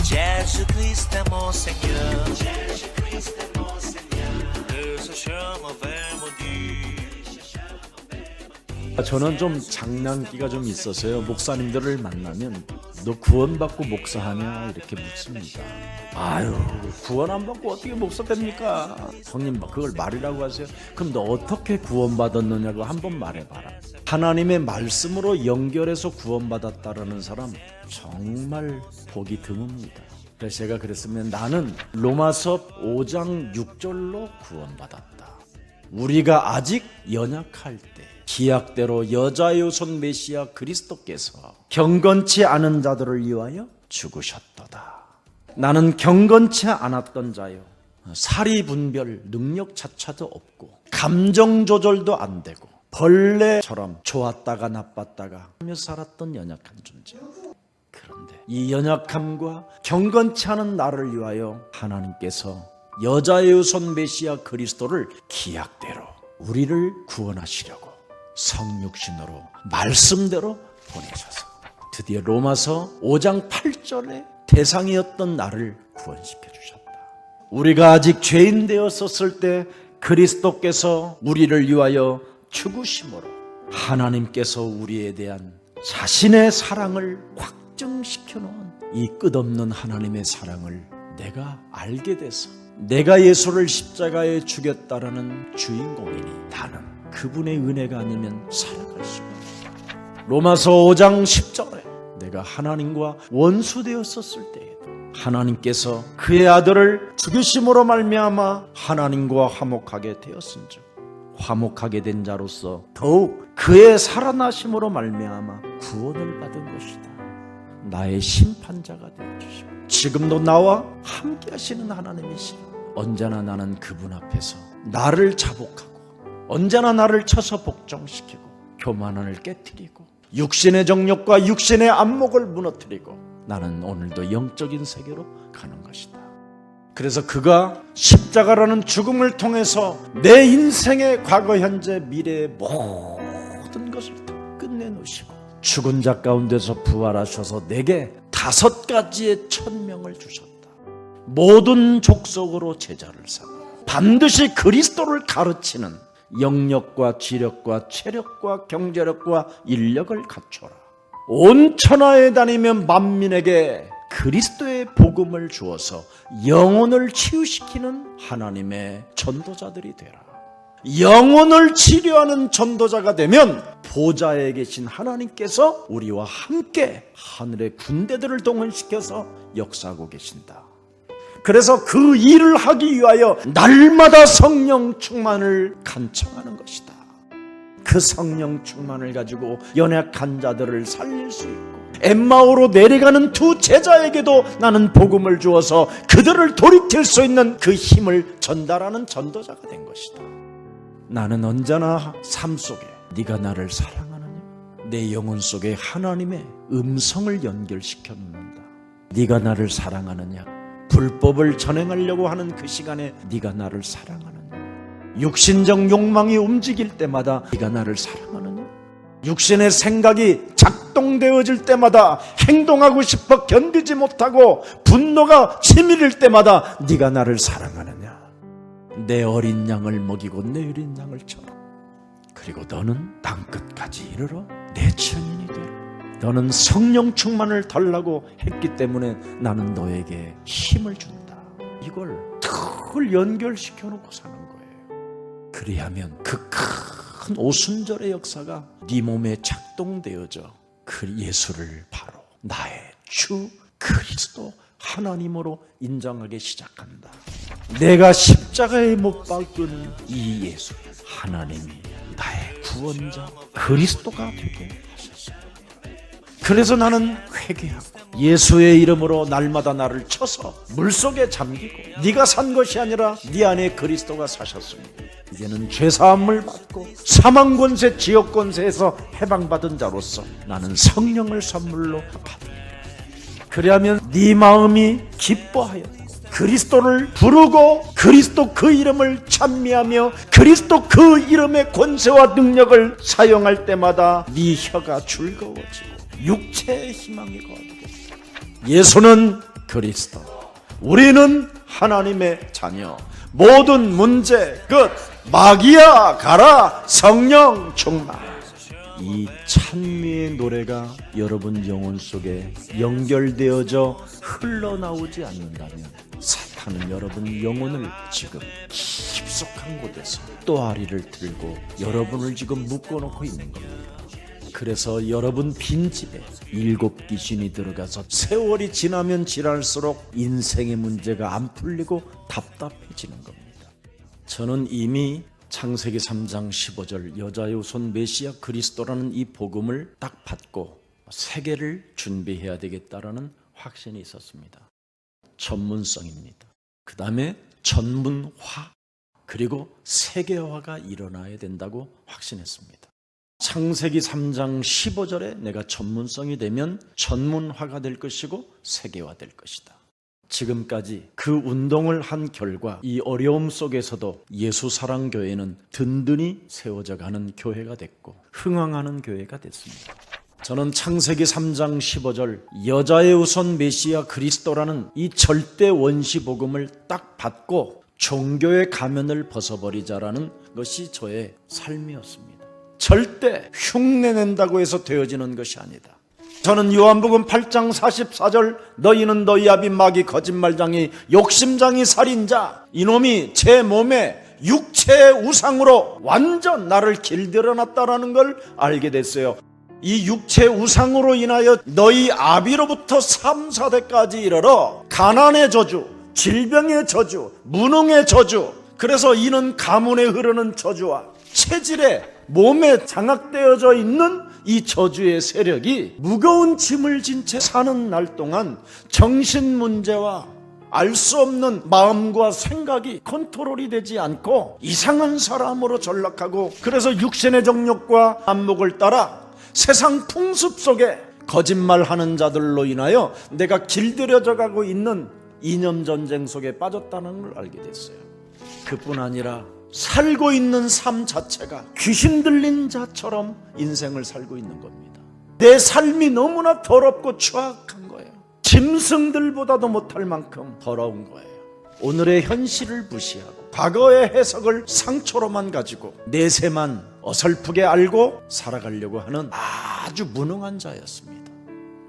Jesus Cristo é mon Seigneur. Jesus Cristo é mon Seigneur. Il se chama Vermodi. 저는 좀 장난기가 좀 있어서요. 목사님들을 만나면 너 구원받고 목사하냐 이렇게 묻습니다. 아유, 구원 안 받고 어떻게 목사 됩니까? 형님 그걸 말이라고 하세요. 그럼 너 어떻게 구원받았느냐고 한번 말해봐라. 하나님의 말씀으로 연결해서 구원받았다라는 사람 정말 보기 드뭅니다. 그래서 제가 그랬으면 나는 로마서 5장 6절로 구원받았다. 우리가 아직 연약할 때 기약대로 여자의 손 메시아 그리스도께서 경건치 않은 자들을 위하여 죽으셨도다. 나는 경건치 않았던 자요, 사리 분별 능력자체도 없고 감정 조절도 안 되고 벌레처럼 좋았다가 나빴다가 하며 살았던 연약한 존재. 그런데 이 연약함과 경건치 않은 나를 위하여 하나님께서 여자의 손 메시아 그리스도를 기약대로 우리를 구원하시려고 성육신으로 말씀대로 보내셔서 드디어 로마서 5장 8절에 대상이었던 나를 구원시켜 주셨다. 우리가 아직 죄인 되었었을 때 그리스도께서 우리를 위하여 죽으심으로 하나님께서 우리에 대한 자신의 사랑을 확증시켜 놓은 이 끝없는 하나님의 사랑을 내가 알게 돼서 내가 예수를 십자가에 죽였다라는 주인공이니 나는 그분의 은혜가 아니면 살아갈 수가 없다. 로마서 5장 10절에 내가 하나님과 원수되었었을 때에도 하나님께서 그의 아들을 죽이심으로 말미암아 하나님과 화목하게 되었은즉 화목하게 된 자로서 더욱 그의 살아나심으로 말미암아 구원을 받은 것이다. 나의 심판자가 되어주시고 지금도 나와 함께 하시는 하나님이시라. 언제나 나는 그분 앞에서 나를 자복하고 언제나 나를 쳐서 복종시키고 교만을 깨트리고 육신의 정욕과 육신의 안목을 무너뜨리고 나는 오늘도 영적인 세계로 가는 것이다. 그래서 그가 십자가라는 죽음을 통해서 내 인생의 과거, 현재, 미래의 모든 것을 다 끝내놓으시고 죽은 자 가운데서 부활하셔서 내게 5가지의 천명을 주셨다. 모든 족속으로 제자를 삼아 반드시 그리스도를 가르치는 영력과 지력과 체력과 경제력과 인력을 갖춰라. 온 천하에 다니면 만민에게 그리스도의 복음을 주어서 영혼을 치유시키는 하나님의 전도자들이 되라. 영혼을 치료하는 전도자가 되면 보좌에 계신 하나님께서 우리와 함께 하늘의 군대들을 동원시켜서 역사하고 계신다. 그래서 그 일을 하기 위하여 날마다 성령 충만을 간청하는 것이다. 그 성령 충만을 가지고 연약한 자들을 살릴 수 있고 엠마오로 내려가는 두 제자에게도 나는 복음을 주어서 그들을 돌이킬 수 있는 그 힘을 전달하는 전도자가 된 것이다. 나는 언제나 삶 속에 네가 나를 사랑하느냐, 내 영혼 속에 하나님의 음성을 연결시켜 놓는다. 네가 나를 사랑하느냐, 불법을 전행하려고 하는 그 시간에 네가 나를 사랑하느냐, 육신적 욕망이 움직일 때마다 네가 나를 사랑하느냐, 육신의 생각이 작동되어질 때마다 행동하고 싶어 견디지 못하고 분노가 치밀릴 때마다 네가 나를 사랑하느냐, 내 어린 양을 먹이고 내 어린 양을 쳐라. 그리고 너는 땅끝까지 이르러 내 증인이 되라. 너는 성령 충만을 달라고 했기 때문에 나는 너에게 힘을 준다. 이걸 늘 연결시켜 놓고 사는 거예요. 그리하면 그 큰 오순절의 역사가 네 몸에 작동되어져 그 예수를 바로 나의 주 그리스도 하나님으로 인정하기 시작한다. 내가 십자가에 못 박은 이 예수, 하나님이 나의 구원자 그리스도가 되게 하셨습니다. 그래서 나는 회개하고 예수의 이름으로 날마다 나를 쳐서 물속에 잠기고 네가 산 것이 아니라 네 안에 그리스도가 사셨습니다. 이제는 죄사함을 받고 사망권세 지옥권세에서 해방받은 자로서 나는 성령을 선물로 받습니다. 그리하면 네 마음이 기뻐하여 그리스도를 부르고 그리스도 그 이름을 찬미하며 그리스도 그 이름의 권세와 능력을 사용할 때마다 네 혀가 즐거워지고 육체의 희망이 거두겠다. 예수는 그리스도. 우리는 하나님의 자녀. 모든 문제 끝. 마귀야 가라. 성령 충만. 이 찬미의 노래가 여러분 영혼 속에 연결되어져 흘러나오지 않는다면 사탄은 여러분 영혼을 지금 깊숙한 곳에서 또아리를 들고 여러분을 지금 묶어놓고 있는 겁니다. 그래서 여러분 빈집에 7 귀신이 들어가서 세월이 지나면 지날수록 인생의 문제가 안 풀리고 답답해지는 겁니다. 저는 이미 창세기 3장 15절 여자의 후손 메시아 그리스도라는 이 복음을 딱 받고 세계를 준비해야 되겠다라는 확신이 있었습니다. 전문성입니다. 그 다음에 전문화, 그리고 세계화가 일어나야 된다고 확신했습니다. 창세기 3장 15절에 내가 전문성이 되면 전문화가 될 것이고 세계화될 것이다. 지금까지 그 운동을 한 결과 이 어려움 속에서도 예수사랑교회는 든든히 세워져 가는 교회가 됐고 흥황하는 교회가 됐습니다. 저는 창세기 3장 15절 여자의 후손 메시아 그리스도라는 이 절대 원시 복음을 딱 받고 종교의 가면을 벗어버리자라는 것이 저의 삶이었습니다. 절대 흉내낸다고 해서 되어지는 것이 아니다. 저는 요한복음 8장 44절 너희는 너희 아비 마귀 거짓말장이 욕심장이 살인자 이놈이 제 몸에 육체의 우상으로 완전 나를 길들여놨다라는 걸 알게 됐어요. 이 육체의 우상으로 인하여 너희 아비로부터 3, 4대까지 이르러 가난의 저주, 질병의 저주, 무능의 저주, 그래서 이는 가문에 흐르는 저주와 체질에 몸에 장악되어져 있는 이 저주의 세력이 무거운 짐을 진 채 사는 날 동안 정신 문제와 알 수 없는 마음과 생각이 컨트롤이 되지 않고 이상한 사람으로 전락하고, 그래서 육신의 정욕과 안목을 따라 세상 풍습 속에 거짓말하는 자들로 인하여 내가 길들여져 가고 있는 이념 전쟁 속에 빠졌다는 걸 알게 됐어요. 그뿐 아니라 살고 있는 삶 자체가 귀신 들린 자처럼 인생을 살고 있는 겁니다. 내 삶이 너무나 더럽고 추악한 거예요. 짐승들보다도 못할 만큼 더러운 거예요. 오늘의 현실을 무시하고 과거의 해석을 상처로만 가지고 내세만 어설프게 알고 살아가려고 하는 아주 무능한 자였습니다.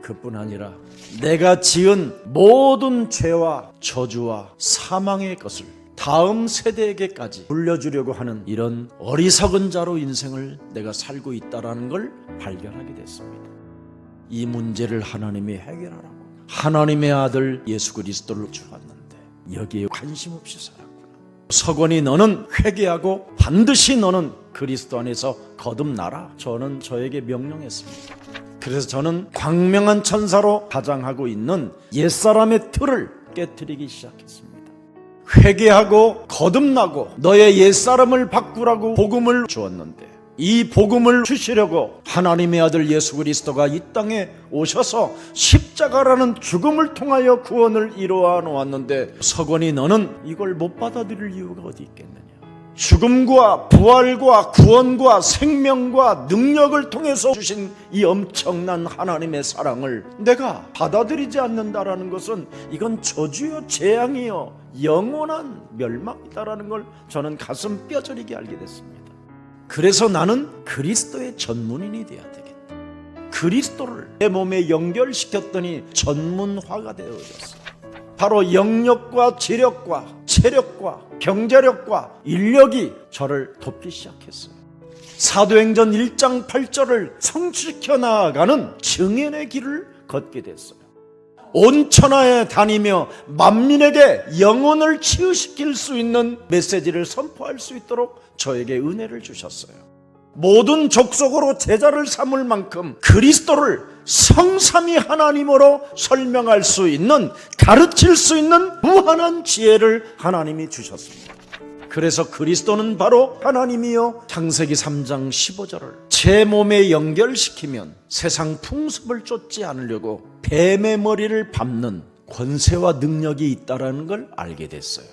그뿐 아니라 내가 지은 모든 죄와 저주와 사망의 것을 다음 세대에게까지 물려주려고 하는 이런 어리석은 자로 인생을 내가 살고 있다는 걸 발견하게 됐습니다. 이 문제를 하나님이 해결하라고 하나님의 아들 예수 그리스도를 주었는데 여기에 관심 없이 살았구나. 서건이 너는 회개하고 반드시 너는 그리스도 안에서 거듭나라. 저는 저에게 명령했습니다. 그래서 저는 광명한 천사로 가장하고 있는 옛사람의 틀을 깨트리기 시작했습니다. 회개하고 거듭나고 너의 옛사람을 바꾸라고 복음을 주었는데, 이 복음을 주시려고 하나님의 아들 예수 그리스도가 이 땅에 오셔서 십자가라는 죽음을 통하여 구원을 이루어 놓았는데, 서건이 너는 이걸 못 받아들일 이유가 어디 있겠느냐. 죽음과 부활과 구원과 생명과 능력을 통해서 주신 이 엄청난 하나님의 사랑을 내가 받아들이지 않는다라는 것은 이건 저주요 재앙이요 영원한 멸망이다라는 걸 저는 가슴 뼈저리게 알게 됐습니다. 그래서 나는 그리스도의 전문인이 되어야 되겠다. 그리스도를 내 몸에 연결시켰더니 전문화가 되어졌어요. 바로 영력과 지력과 체력과 경제력과 인력이 저를 돕기 시작했어요. 사도행전 1장 8절을 성취시켜 나아가는 증인의 길을 걷게 됐어요. 온 천하에 다니며 만민에게 영혼을 치유시킬 수 있는 메시지를 선포할 수 있도록 저에게 은혜를 주셨어요. 모든 족속으로 제자를 삼을 만큼 그리스도를 성삼위 하나님으로 설명할 수 있는, 가르칠 수 있는 무한한 지혜를 하나님이 주셨습니다. 그래서 그리스도는 바로 하나님이요, 창세기 3장 15절을 제 몸에 연결시키면 세상 풍습을 쫓지 않으려고 뱀의 머리를 밟는 권세와 능력이 있다는 걸 알게 됐어요.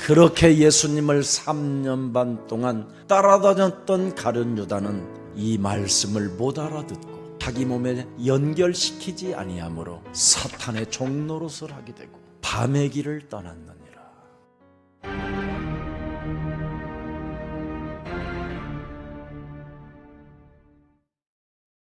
그렇게 예수님을 3년 반 동안 따라다녔던 가룟 유다는 이 말씀을 못 알아듣고 자기 몸에 연결시키지 아니하므로 사탄의 종노릇을 하게 되고 밤의 길을 떠났느니라.